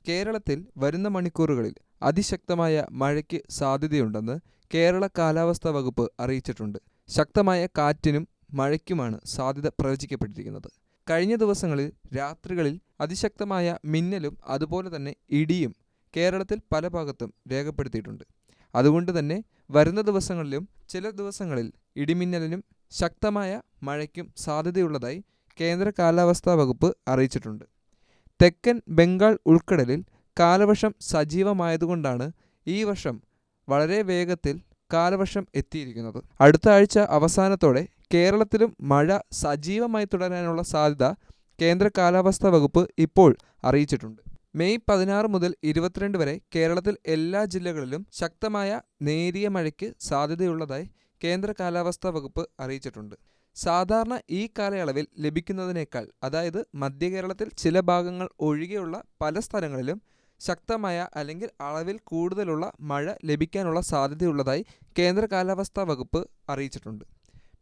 കേരളത്തിൽ വരുന്ന മണിക്കൂറുകളിൽ അതിശക്തമായ മഴയ്ക്ക് സാധ്യതയുണ്ടെന്ന് കേരള കാലാവസ്ഥാ വകുപ്പ് അറിയിച്ചിട്ടുണ്ട്. ശക്തമായ കാറ്റിനും മഴയ്ക്കുമാണ് സാധ്യത പ്രവചിക്കപ്പെട്ടിരിക്കുന്നത്. കഴിഞ്ഞ ദിവസങ്ങളിൽ രാത്രികളിൽ അതിശക്തമായ മിന്നലും അതുപോലെ തന്നെ ഇടിയും കേരളത്തിൽ പല ഭാഗത്തും രേഖപ്പെടുത്തിയിട്ടുണ്ട്. അതുകൊണ്ട് തന്നെ വരുന്ന ദിവസങ്ങളിലും ചില ദിവസങ്ങളിൽ ഇടിമിന്നലിനും ശക്തമായ മഴയ്ക്കും സാധ്യതയുള്ളതായി കേന്ദ്ര കാലാവസ്ഥാ വകുപ്പ് അറിയിച്ചിട്ടുണ്ട്. തെക്കൻ ബംഗാൾ ഉൾക്കടലിൽ കാലവർഷം സജീവമായതുകൊണ്ടാണ് ഈ വർഷം വളരെ വേഗത്തിൽ കാലവർഷം എത്തിയിരിക്കുന്നത്. അടുത്ത ആഴ്ച അവസാനത്തോടെ കേരളത്തിലും മഴ സജീവമായി തുടരാനുള്ള സാധ്യത കേന്ദ്ര കാലാവസ്ഥാ വകുപ്പ് ഇപ്പോൾ അറിയിച്ചിട്ടുണ്ട്. മെയ് 16 മുതൽ 22 വരെ കേരളത്തിൽ എല്ലാ ജില്ലകളിലും ശക്തമായ നേരിയ മഴയ്ക്ക് സാധ്യതയുള്ളതായി കേന്ദ്ര കാലാവസ്ഥാ വകുപ്പ് അറിയിച്ചിട്ടുണ്ട്. സാധാരണ ഈ കാലയളവിൽ ലഭിക്കുന്നതിനേക്കാൾ, അതായത് മധ്യ കേരളത്തിൽ ചില ഭാഗങ്ങൾ ഒഴികെയുള്ള പല സ്ഥലങ്ങളിലും ശക്തമായ അല്ലെങ്കിൽ അളവിൽ കൂടുതലുള്ള മഴ ലഭിക്കാനുള്ള സാധ്യതയുള്ളതായി കേന്ദ്ര കാലാവസ്ഥാ വകുപ്പ് അറിയിച്ചിട്ടുണ്ട്.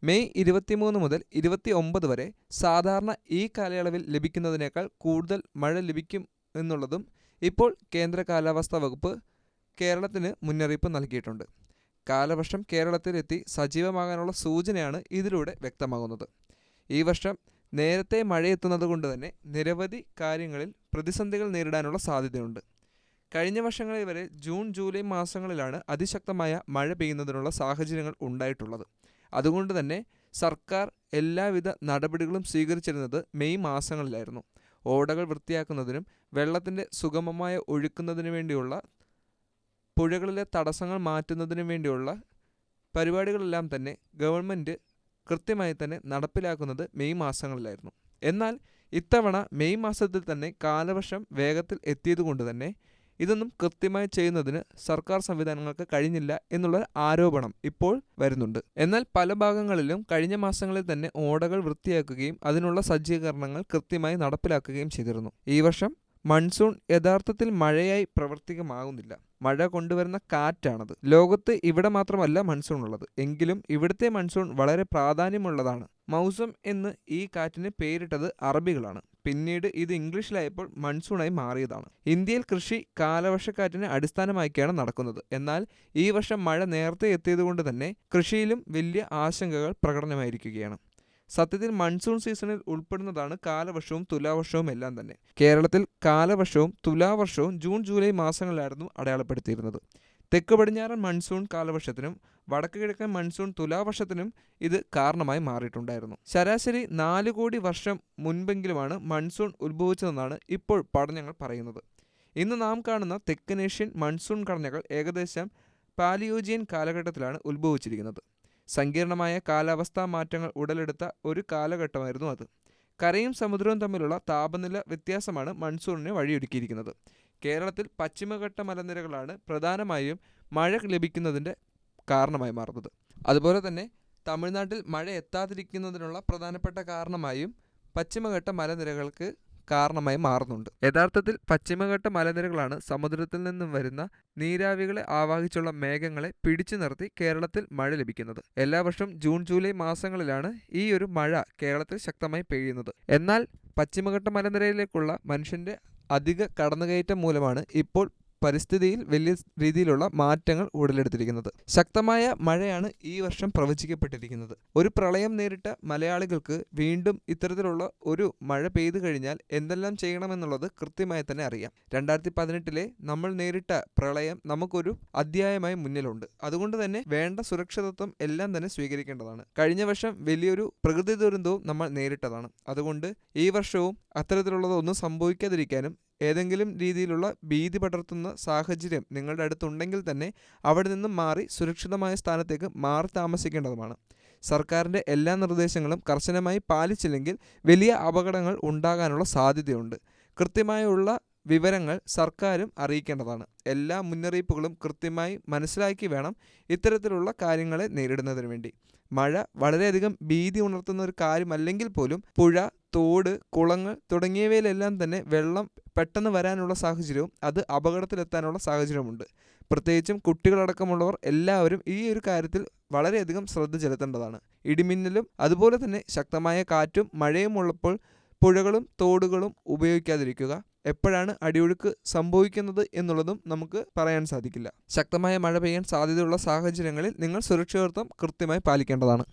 മെയ് 23 മുതൽ 29 വരെ സാധാരണ ഈ കാലയളവിൽ ലഭിക്കുന്നതിനേക്കാൾ കൂടുതൽ മഴ ലഭിക്കും എന്നുള്ളതും ഇപ്പോൾ കേന്ദ്ര കാലാവസ്ഥാ വകുപ്പ് കേരളത്തിന് മുന്നറിയിപ്പ് നൽകിയിട്ടുണ്ട്. കാലവർഷം കേരളത്തിലെത്തി സജീവമാകാനുള്ള സൂചനയാണ് ഇതിലൂടെ വ്യക്തമാകുന്നത്. ഈ വർഷം നേരത്തെ മഴയെത്തുന്നത് കൊണ്ട് തന്നെ നിരവധി കാര്യങ്ങളിൽ പ്രതിസന്ധികൾ നേരിടാനുള്ള സാധ്യതയുണ്ട്. കഴിഞ്ഞ വർഷങ്ങളിൽ വരെ ജൂൺ ജൂലൈ മാസങ്ങളിലാണ് അതിശക്തമായ മഴ പെയ്യുന്നതിനുള്ള സാഹചര്യങ്ങൾ ഉണ്ടായിട്ടുള്ളത്. അതുകൊണ്ട് തന്നെ സർക്കാർ എല്ലാവിധ നടപടികളും സ്വീകരിച്ചിരുന്നത് മെയ് മാസങ്ങളിലായിരുന്നു. ഓടകൾ വൃത്തിയാക്കുന്നതിനും വെള്ളത്തിൻ്റെ സുഗമമായ ഒഴുക്കുന്നതിനു വേണ്ടിയുള്ള പുഴകളിലെ തടസ്സങ്ങൾ മാറ്റുന്നതിനു വേണ്ടിയുള്ള പരിപാടികളെല്ലാം തന്നെ ഗവൺമെൻറ് കൃത്യമായി തന്നെ നടപ്പിലാക്കുന്നത് മെയ് മാസങ്ങളിലായിരുന്നു. എന്നാൽ ഇത്തവണ മെയ് മാസത്തിൽ തന്നെ കാലവർഷം വേഗത്തിൽ എത്തിയതുകൊണ്ട് തന്നെ ഇതൊന്നും കൃത്യമായി ചെയ്യുന്നതിന് സർക്കാർ സംവിധാനങ്ങൾക്ക് കഴിഞ്ഞില്ല എന്നുള്ള ആരോപണം ഇപ്പോൾ വരുന്നുണ്ട്. എന്നാൽ പല ഭാഗങ്ങളിലും കഴിഞ്ഞ മാസങ്ങളിൽ തന്നെ ഓടകൾ വൃത്തിയാക്കുകയും അതിനുള്ള സജ്ജീകരണങ്ങൾ കൃത്യമായി നടപ്പിലാക്കുകയും ചെയ്തിരുന്നു. ഈ വർഷം മൺസൂൺ യഥാർത്ഥത്തിൽ മഴയായി പ്രവർത്തികമാകുന്നില്ല. മഴ കൊണ്ടുവരുന്ന കാറ്റാണത്. ലോകത്ത് ഇവിടെ മാത്രമല്ല മൺസൂൺ ഉള്ളത്, എങ്കിലും ഇവിടുത്തെ മൺസൂൺ വളരെ പ്രാധാന്യമുള്ളതാണ്. മൗസം എന്ന് ഈ കാറ്റിന് പേരിട്ടത് അറബികളാണ്. പിന്നീട് ഇത് ഇംഗ്ലീഷിലായപ്പോൾ മൺസൂണായി മാറിയതാണ്. ഇന്ത്യയിൽ കൃഷി കാലവർഷക്കാറ്റിനെ അടിസ്ഥാനമാക്കിയാണ് നടക്കുന്നത്. എന്നാൽ ഈ വർഷം മഴ നേരത്തെ എത്തിയതുകൊണ്ട് തന്നെ കൃഷിയിലും വലിയ ആശങ്കകൾ പ്രകടമായിരിക്കുകയാണ്. സത്യത്തിൽ മൺസൂൺ സീസണിൽ ഉൾപ്പെടുന്നതാണ് കാലവർഷവും തുലാവർഷവും എല്ലാം തന്നെ. കേരളത്തിൽ കാലവർഷവും തുലാവർഷവും ജൂൺ ജൂലൈ മാസങ്ങളിലായിരുന്നു അടയാളപ്പെടുത്തിയിരുന്നത്. തെക്ക് പടിഞ്ഞാറൻ മൺസൂൺ കാലവർഷത്തിനും വടക്ക് കിഴക്കൻ മൺസൂൺ തുലാവർഷത്തിനും ഇത് കാരണമായി മാറിയിട്ടുണ്ടായിരുന്നു. ശരാശരി 4 കോടി വർഷം മുൻപെങ്കിലുമാണ് മൺസൂൺ ഉത്ഭവിച്ചതെന്നാണ് ഇപ്പോൾ പഠനങ്ങൾ പറയുന്നത്. ഇന്ന് നാം കാണുന്ന തെക്കനേഷ്യൻ മൺസൂൺ ഘടനകൾ ഏകദേശം പാലിയോജിയൻ കാലഘട്ടത്തിലാണ് ഉത്ഭവിച്ചിരിക്കുന്നത്. സങ്കീർണമായ കാലാവസ്ഥാ മാറ്റങ്ങൾ ഉടലെടുത്ത ഒരു കാലഘട്ടമായിരുന്നു അത്. കരയും സമുദ്രവും തമ്മിലുള്ള താപനില വ്യത്യാസമാണ് മൺസൂണിന് വഴിയൊരുക്കിയിരിക്കുന്നത്. കേരളത്തിൽ പശ്ചിമഘട്ട മലനിരകളാണ് പ്രധാനമായും മഴ ലഭിക്കുന്നതിൻ്റെ കാരണമായി മാറുന്നത്. അതുപോലെ തന്നെ തമിഴ്നാട്ടിൽ മഴ എത്താതിരിക്കുന്നതിനുള്ള പ്രധാനപ്പെട്ട കാരണമായും പശ്ചിമഘട്ട മലനിരകൾക്ക് കാരണമായി മാറുന്നുണ്ട്. യഥാർത്ഥത്തിൽ പശ്ചിമഘട്ട മലനിരകളാണ് സമുദ്രത്തിൽ നിന്നും വരുന്ന നീരാവികളെ ആവാഹിച്ചുള്ള മേഘങ്ങളെ പിടിച്ചു നിർത്തി കേരളത്തിൽ മഴ ലഭിക്കുന്നത്. എല്ലാ വർഷവും ജൂൺ ജൂലൈ മാസങ്ങളിലാണ് ഈ ഒരു മഴ കേരളത്തിൽ ശക്തമായി പെയ്യുന്നത്. എന്നാൽ പശ്ചിമഘട്ട മലനിരയിലേക്കുള്ള മനുഷ്യൻ്റെ അധിക കടന്നുകയറ്റം മൂലമാണ് ഇപ്പോൾ പരിസ്ഥിതിയിൽ വലിയ രീതിയിലുള്ള മാറ്റങ്ങൾ ഉടലെടുത്തിരിക്കുന്നത്. ശക്തമായ മഴയാണ് ഈ വർഷം പ്രവചിക്കപ്പെട്ടിരിക്കുന്നത്. ഒരു പ്രളയം നേരിട്ട മലയാളികൾക്ക് വീണ്ടും ഇത്തരത്തിലുള്ള ഒരു മഴ പെയ്തു കഴിഞ്ഞാൽ എന്തെല്ലാം ചെയ്യണമെന്നുള്ളത് കൃത്യമായി തന്നെ അറിയാം. 2018 നമ്മൾ നേരിട്ട പ്രളയം നമുക്കൊരു അധ്യായമായി മുന്നിലുണ്ട്. അതുകൊണ്ട് തന്നെ വേണ്ട സുരക്ഷിതത്വം എല്ലാം തന്നെ സ്വീകരിക്കേണ്ടതാണ്. കഴിഞ്ഞ വർഷം വലിയൊരു പ്രകൃതി ദുരന്തവും നമ്മൾ നേരിട്ടതാണ്. അതുകൊണ്ട് ഈ വർഷവും അത്തരത്തിലുള്ളതൊന്നും സംഭവിക്കാതിരിക്കാനും ഏതെങ്കിലും രീതിയിലുള്ള ഭീതി പടർത്തുന്ന സാഹചര്യം നിങ്ങളുടെ അടുത്തുണ്ടെങ്കിൽ തന്നെ അവിടെ നിന്നും മാറി സുരക്ഷിതമായ സ്ഥാനത്തേക്ക് മാറി താമസിക്കേണ്ടതുമാണ്. സർക്കാരിൻ്റെ എല്ലാ നിർദ്ദേശങ്ങളും കർശനമായി പാലിച്ചില്ലെങ്കിൽ വലിയ അപകടങ്ങൾ ഉണ്ടാകാനുള്ള സാധ്യതയുണ്ട്. കൃത്യമായുള്ള വിവരങ്ങൾ സർക്കാരും അറിയിക്കേണ്ടതാണ്. എല്ലാ മുന്നറിയിപ്പുകളും കൃത്യമായി മനസ്സിലാക്കി വേണം ഇത്തരത്തിലുള്ള കാര്യങ്ങളെ നേരിടുന്നതിന് വേണ്ടി. മഴ വളരെയധികം ഭീതി ഉണർത്തുന്ന ഒരു കാര്യമല്ലെങ്കിൽ പോലും പുഴ, തോട്, കുളങ്ങൾ തുടങ്ങിയവയിലെല്ലാം തന്നെ വെള്ളം പെട്ടെന്ന് വരാനുള്ള സാഹചര്യവും അത് അപകടത്തിലെത്താനുള്ള സാഹചര്യമുണ്ട്. പ്രത്യേകിച്ചും കുട്ടികളടക്കമുള്ളവർ എല്ലാവരും ഈ ഒരു കാര്യത്തിൽ വളരെയധികം ശ്രദ്ധ ചെലുത്തേണ്ടതാണ്. ഇടിമിന്നലും അതുപോലെ തന്നെ ശക്തമായ കാറ്റും മഴയും ഉള്ളപ്പോൾ പുഴകളും തോടുകളും ഉപയോഗിക്കാതിരിക്കുക. എപ്പോഴാണ് അടിയൊഴുക്ക് സംഭവിക്കുന്നത് എന്നുള്ളതും നമുക്ക് പറയാൻ സാധിക്കില്ല. ശക്തമായ മഴ പെയ്യാൻ സാധ്യതയുള്ള സാഹചര്യങ്ങളിൽ നിങ്ങൾ സുരക്ഷിതത്വം കൃത്യമായി പാലിക്കേണ്ടതാണ്.